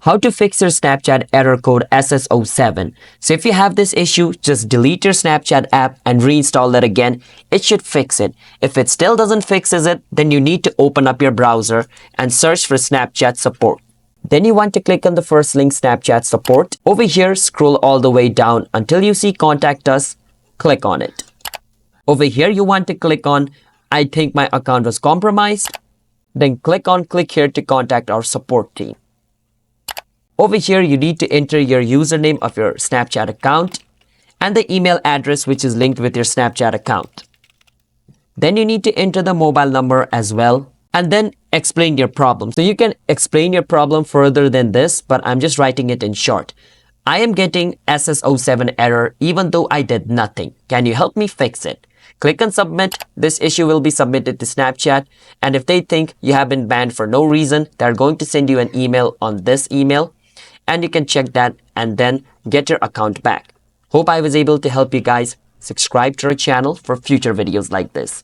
How to fix your Snapchat error code SS07. So if you have this issue, just delete your Snapchat app and reinstall it again. It should fix it. If it still doesn't fix it, then you need to open up your browser and search for Snapchat support. Then you want to click on the first link, Snapchat support. Over here, scroll all the way down until you see contact us. Click on it. Over here, you want to click on I think my account was compromised. Then click here to contact our support team. Over here, you need to enter your username of your Snapchat account and the email address which is linked with your Snapchat account. Then you need to enter the mobile number as well and then explain your problem. So you can explain your problem further than this, but I'm just writing it in short. I am getting SS07 error even though I did nothing. Can you help me fix it? Click on submit. This issue will be submitted to Snapchat, and if they think you have been banned for no reason, they're going to send you an email on this email, and you can check that and then get your account back. Hope I was able to help you guys. Subscribe to our channel for future videos like this.